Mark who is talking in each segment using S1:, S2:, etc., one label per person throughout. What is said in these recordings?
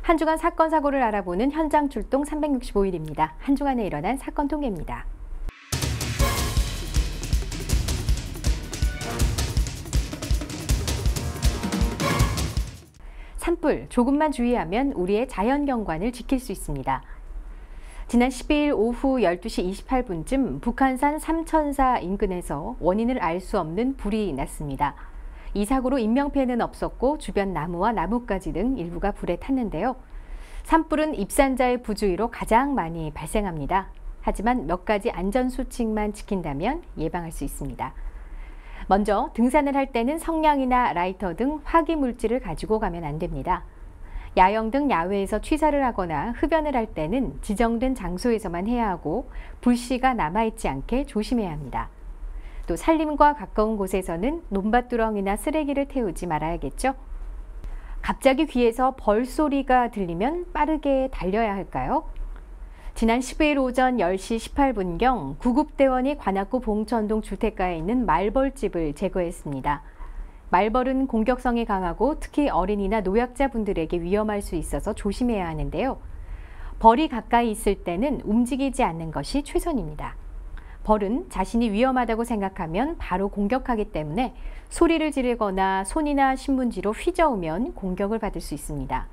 S1: 한 주간 사건 사고를 알아보는 현장 출동 365일입니다. 한 주간에 일어난 사건 통계입니다. 산불, 조금만 주의하면 우리의 자연경관을 지킬 수 있습니다. 지난 12일 오후 12시 28분쯤 북한산 삼천사 인근에서 원인을 알 수 없는 불이 났습니다. 이 사고로 인명피해는 없었고 주변 나무와 나뭇가지 등 일부가 불에 탔는데요. 산불은 입산자의 부주의로 가장 많이 발생합니다. 하지만 몇 가지 안전수칙만 지킨다면 예방할 수 있습니다. 먼저 등산을 할 때는 성냥이나 라이터 등 화기물질을 가지고 가면 안 됩니다. 야영 등 야외에서 취사를 하거나 흡연을 할 때는 지정된 장소에서만 해야 하고 불씨가 남아있지 않게 조심해야 합니다. 또 산림과 가까운 곳에서는 논밭두렁이나 쓰레기를 태우지 말아야겠죠. 갑자기 귀에서 벌 소리가 들리면 빠르게 달려야 할까요? 지난 15일 오전 10시 18분경 구급대원이 관악구 봉천동 주택가에 있는 말벌집을 제거했습니다. 말벌은 공격성이 강하고 특히 어린이나 노약자분들에게 위험할 수 있어서 조심해야 하는데요. 벌이 가까이 있을 때는 움직이지 않는 것이 최선입니다. 벌은 자신이 위험하다고 생각하면 바로 공격하기 때문에 소리를 지르거나 손이나 신문지로 휘저으면 공격을 받을 수 있습니다.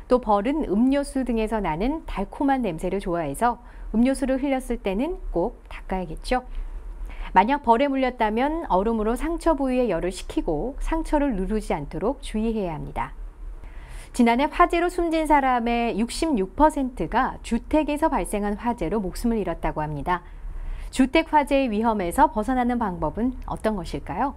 S1: 또 벌은 음료수 등에서 나는 달콤한 냄새를 좋아해서 음료수를 흘렸을 때는 꼭 닦아야겠죠. 만약 벌에 물렸다면 얼음으로 상처 부위에 열을 식히고 상처를 누르지 않도록 주의해야 합니다. 지난해 화재로 숨진 사람의 66%가 주택에서 발생한 화재로 목숨을 잃었다고 합니다. 주택 화재의 위험에서 벗어나는 방법은 어떤 것일까요?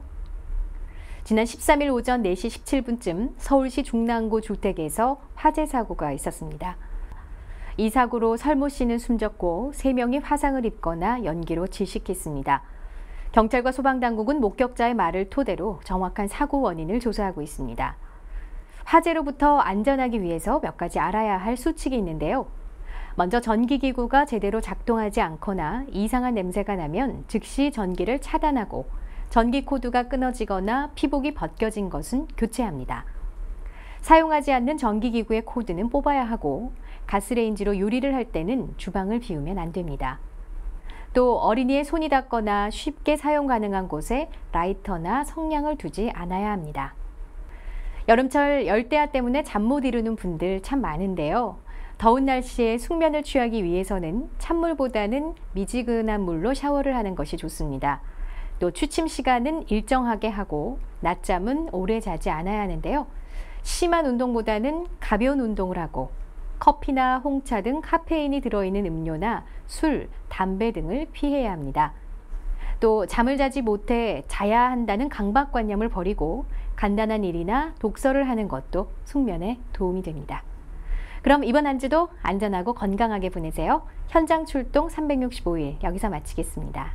S1: 지난 13일 오전 4시 17분쯤 서울시 중랑구 주택에서 화재 사고가 있었습니다. 이 사고로 설모 씨는 숨졌고 3명이 화상을 입거나 연기로 질식했습니다. 경찰과 소방당국은 목격자의 말을 토대로 정확한 사고 원인을 조사하고 있습니다. 화재로부터 안전하기 위해서 몇 가지 알아야 할 수칙이 있는데요. 먼저 전기기구가 제대로 작동하지 않거나 이상한 냄새가 나면 즉시 전기를 차단하고 전기 코드가 끊어지거나 피복이 벗겨진 것은 교체합니다. 사용하지 않는 전기기구의 코드는 뽑아야 하고 가스레인지로 요리를 할 때는 주방을 비우면 안 됩니다. 또 어린이의 손이 닿거나 쉽게 사용 가능한 곳에 라이터나 성냥을 두지 않아야 합니다. 여름철 열대야 때문에 잠 못 이루는 분들 참 많은데요. 더운 날씨에 숙면을 취하기 위해서는 찬물보다는 미지근한 물로 샤워를 하는 것이 좋습니다. 또 취침 시간은 일정하게 하고 낮잠은 오래 자지 않아야 하는데요. 심한 운동보다는 가벼운 운동을 하고 커피나 홍차 등 카페인이 들어있는 음료나 술, 담배 등을 피해야 합니다. 또 잠을 자지 못해 자야 한다는 강박관념을 버리고 간단한 일이나 독서를 하는 것도 숙면에 도움이 됩니다. 그럼 이번 한 주도 안전하고 건강하게 보내세요. 현장 출동 365일 여기서 마치겠습니다.